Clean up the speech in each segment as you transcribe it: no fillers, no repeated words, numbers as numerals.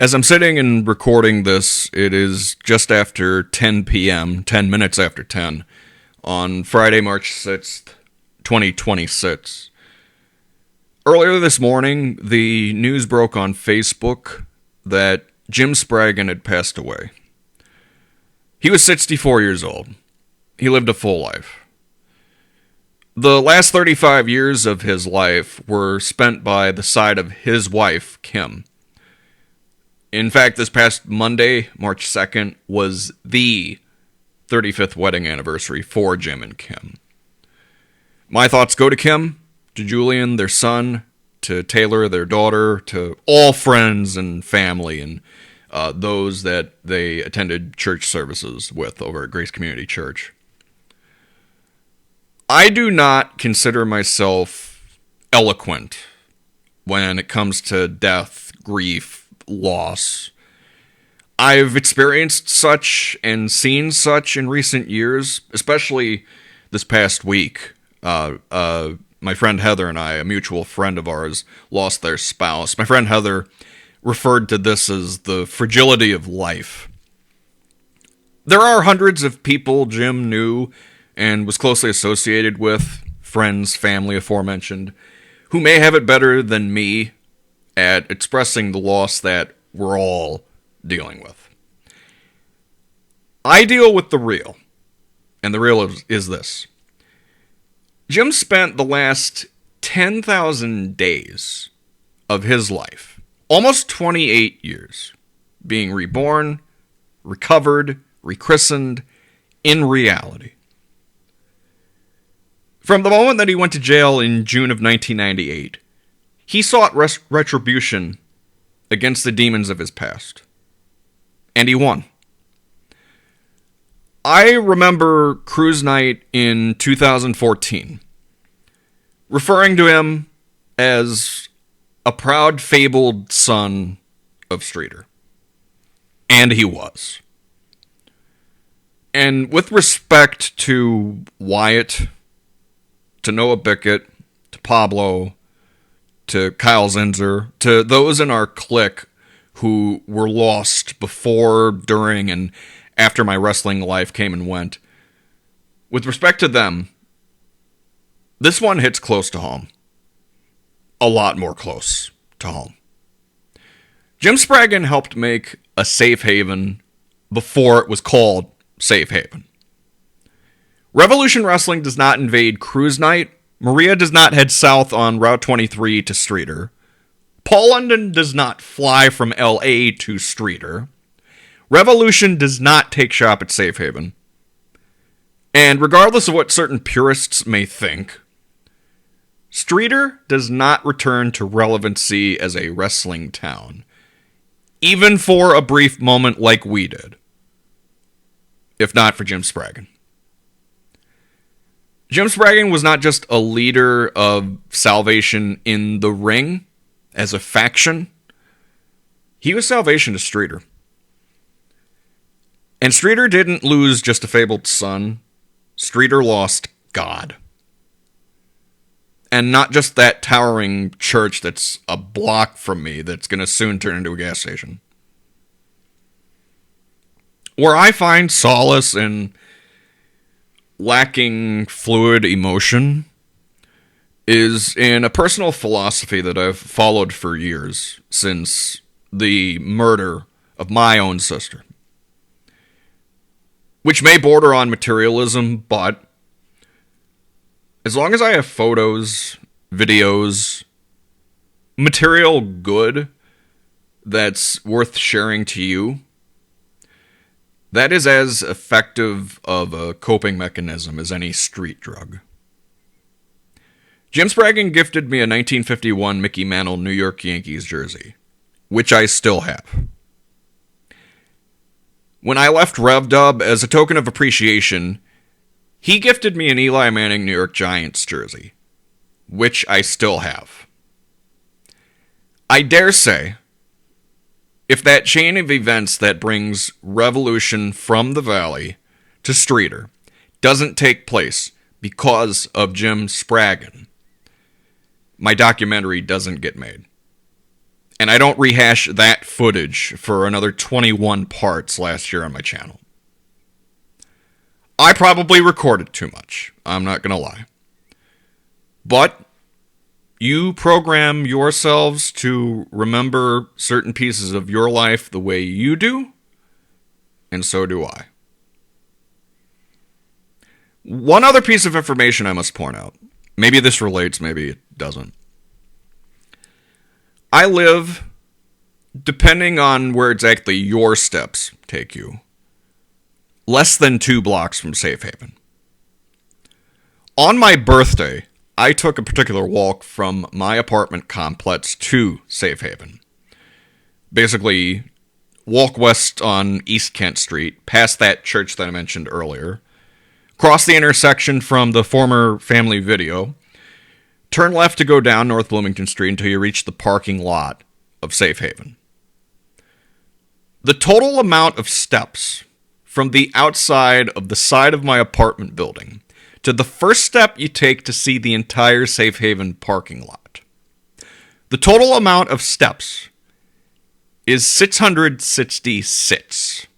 As I'm sitting and recording this, it is just after 10 p.m., 10 minutes after 10, on Friday, March 6th, 2026. Earlier this morning, the news broke on Facebook that Jim Spraggon had passed away. He was 64 years old. He lived a full life. The last 35 years of his life were spent by the side of his wife, Kim. In fact, this past Monday, March 2nd, was the 35th wedding anniversary for Jim and Kim. My thoughts go to Kim, to Julian, their son, to Taylor, their daughter, to all friends and family, and those that they attended church services with over at Grace Community Church. I do not consider myself eloquent when it comes to death, grief, loss. I've experienced such and seen such in recent years, especially this past week. My friend Heather and I, a mutual friend of ours, lost their spouse. My friend Heather referred to this as the fragility of life. There are hundreds of people Jim knew and was closely associated with, friends, family aforementioned, who may have it better than me at expressing the loss that we're all dealing with. I deal with the real, and the real is this. Jim spent the last 10,000 days of his life, almost 28 years, being reborn, recovered, rechristened, in reality. From the moment that he went to jail in June of 1998, he sought retribution against the demons of his past. And he won. I remember cruise night in 2014, referring to him as a proud, fabled son of Streeter. And he was. And with respect to Wyatt, to Noah Bickett, to Pablo, to Kyle Zinzer, to those in our clique who were lost before, during, and after my wrestling life came and went. With respect to them, this one hits close to home. A lot more close to home. Jim Spraggon helped make a safe haven before it was called Safe Haven. Revolution Wrestling does not invade Cruise Night. Maria does not head south on Route 23 to Streeter. Paul London does not fly from LA to Streeter. Revolution does not take shop at Safe Haven. And regardless of what certain purists may think, Streeter does not return to relevancy as a wrestling town, even for a brief moment like we did, if not for Jim Spraggon. Jim Spraggon was not just a leader of Salvation in the ring as a faction. He was salvation to Streeter. And Streeter didn't lose just a fabled son. Streeter lost God. And not just that towering church that's a block from me that's going to soon turn into a gas station. Where I find solace in lacking fluid emotion is in a personal philosophy that I've followed for years since the murder of my own sister. Which may border on materialism, but as long as I have photos, videos, material good that's worth sharing to you, that is as effective of a coping mechanism as any street drug. Jim Spraggon gifted me a 1951 Mickey Mantle New York Yankees jersey, which I still have. When I left RevDub, as a token of appreciation, he gifted me an Eli Manning New York Giants jersey, which I still have. I dare say, if that chain of events that brings Revolution from the Valley to Streeter doesn't take place because of Jim Spraggon, my documentary doesn't get made. And I don't rehash that footage for another 21 parts last year on my channel. I probably recorded too much. I'm not going to lie. But you program yourselves to remember certain pieces of your life the way you do, and so do I. One other piece of information I must point out. Maybe this relates, maybe it doesn't. I live, depending on where exactly your steps take you, less than 2 blocks from Safe Haven. On my birthday, I took a particular walk from my apartment complex to Safe Haven. Basically, walk west on East Kent Street, past that church that I mentioned earlier, cross the intersection from the former family video, turn left to go down North Bloomington Street until you reach the parking lot of Safe Haven. The total amount of steps from the outside of the side of my apartment building to the first step you take to see the entire Safe Haven parking lot. The total amount of steps is 666.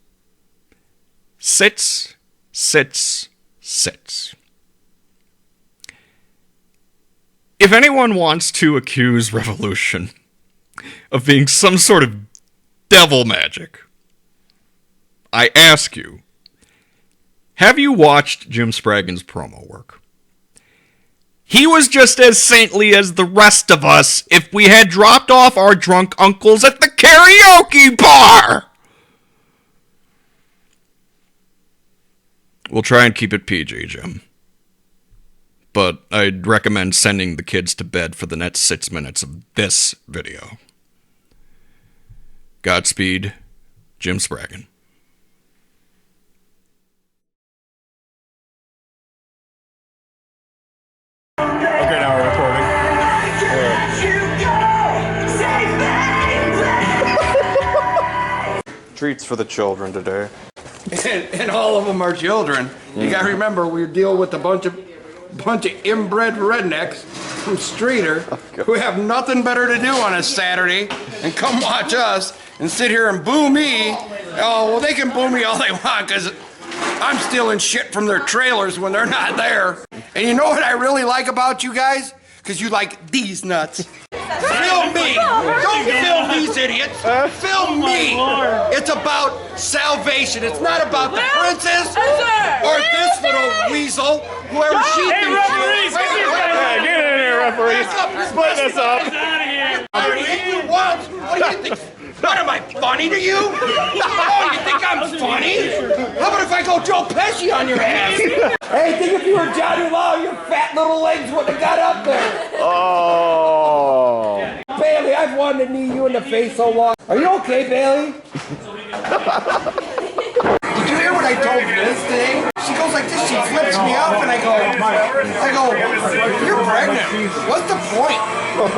Sits. If anyone wants to accuse Revolution of being some sort of devil magic, I ask you, have you watched Jim Spraggon's promo work? He was just as saintly as the rest of us if we had dropped off our drunk uncles at the karaoke bar! We'll try and keep it PG, Jim. But I'd recommend sending the kids to bed for the next 6 minutes of this video. Godspeed, Jim Spraggon. Okay, now we're recording. Treats for the children today. And all of them are children. You gotta remember, we deal with a bunch of inbred rednecks from Streeter who have nothing better to do on a Saturday and come watch us and sit here and boo me. Oh, well, they can boo me all they want because I'm stealing shit from their trailers when they're not there. And you know what I really like about you guys? Because you like these nuts. Film me! Don't film these idiots! Film me! It's about salvation. It's not about the princess or this little weasel, whoever she thinks she is. Get in here, referee. Split this up. You want? What do you think? What, am I funny to you? Oh, you think I'm funny? How about if I go Joe Pesci on your ass? Hey, think if you were Johnny Law, your fat little legs wouldn't have got up there. Oh. Bailey, I've wanted to knee you in the face so long. Are you okay, Bailey? Did you hear what I told Liz today? She goes like this, she flips me up, and I go, you're pregnant. What's the point?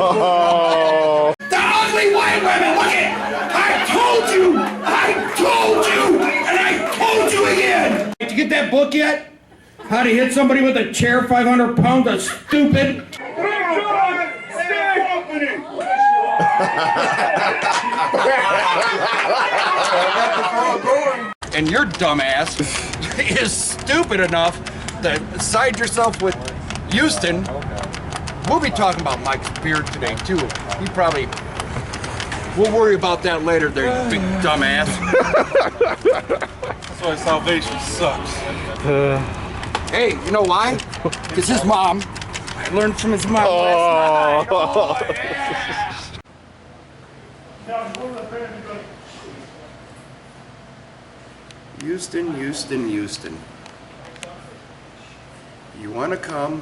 Oh. The ugly white women, look at it! I told you, and I told you again! Did you get that book yet? How to hit somebody with a chair 500 pounds of stupid? And your dumbass is stupid enough to side yourself with Houston. We'll be talking about Mike's beard today, too. He probably... We'll worry about that later there, you big dumbass. That's why salvation sucks. Hey, you know why? Because his mom... I learned from his mom last night. Houston. You want to come...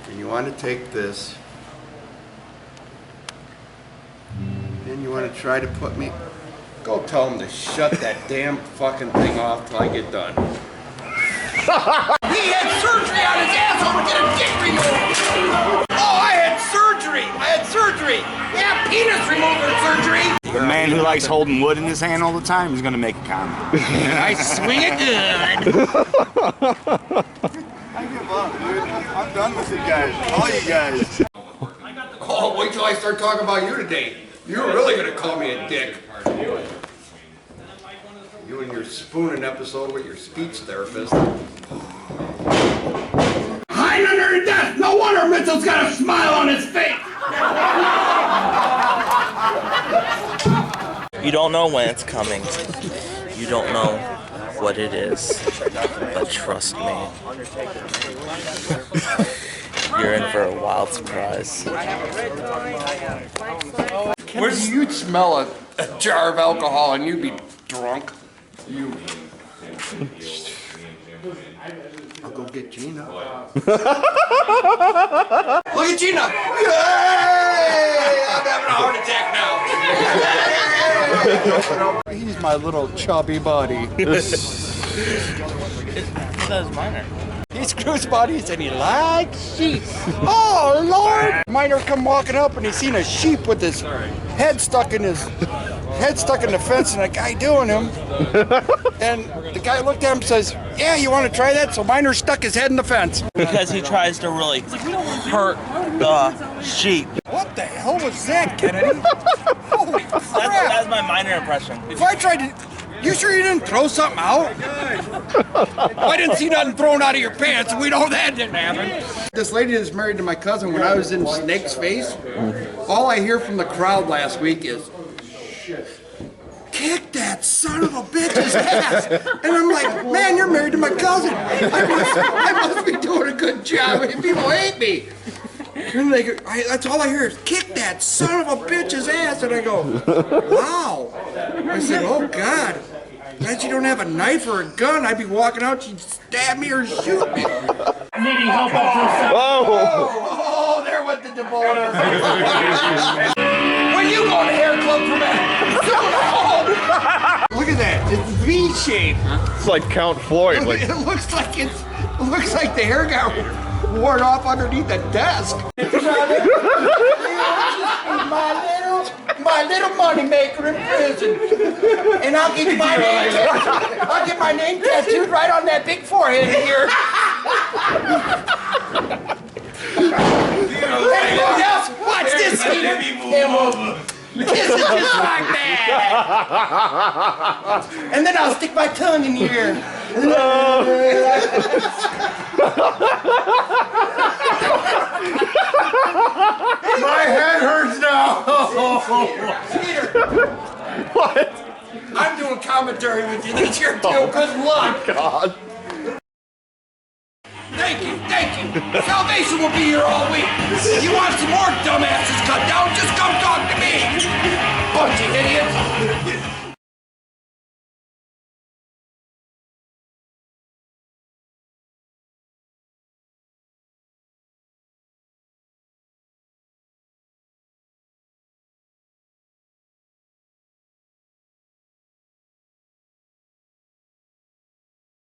and you want to take this, and you want to try to put me... Go tell him to shut that damn fucking thing off till I get done. He had surgery on his asshole to get a dick removed! Oh, I had surgery! Yeah, penis removal surgery! The man who likes holding wood in his hand all the time is going to make a comment. I swing it good! I give up, dude. I'm done with you guys. All you guys. Oh, wait till I start talking about you today. You're really gonna call me a dick. You and your spooning episode with your speech therapist. Hiding under the desk! No wonder Mitchell's got a smile on his face! You don't know when it's coming. You don't know what it is. But trust me. You're in for a wild surprise. You'd smell a jar of alcohol and you'd be drunk. I'll go get Gina. Look at Gina! Yay! I'm having a heart attack now. He's my little chubby buddy. That's Minor. He screws buddies and he likes sheep. Oh Lord! Minor come walking up and he seen a sheep with his head stuck in the fence and a guy doing him. And the guy looked at him and says, "Yeah, you want to try that?" So Minor stuck his head in the fence. Because he tries to really hurt the sheep. What the hell was that, Kennedy? Holy crap! That's my Minor impression. If I tried to... You sure you didn't throw something out? I didn't see nothing thrown out of your pants, and we know that didn't happen. This lady that's married to my cousin, when I was in Snake's Face, all I hear from the crowd last week is, "Kick that son of a bitch's ass!" And I'm like, man, you're married to my cousin. I must be doing a good job. People hate me. And that's all I hear is, "Kick that son of a bitch's ass." And I go, wow. I said, oh God. Glad you don't have a knife or a gun. I'd be walking out, she'd stab me or shoot me. Needing help out for a second. Oh, there went the divorce. When you go to hair club for that? Look at that. It's V-shaped. It's like Count Floyd. Like It looks like the hair got worn off underneath the desk. My little money maker in prison, and I'll get my name tattooed right on that big forehead here. Everyone else, watch this here. This is just like that. And then I'll stick my tongue in here. My head hurts now. Peter. what? I'm doing commentary with you. That's your deal. Good luck. God. Thank you. Salvation will be here all week. If you want some more dumbasses cut down, just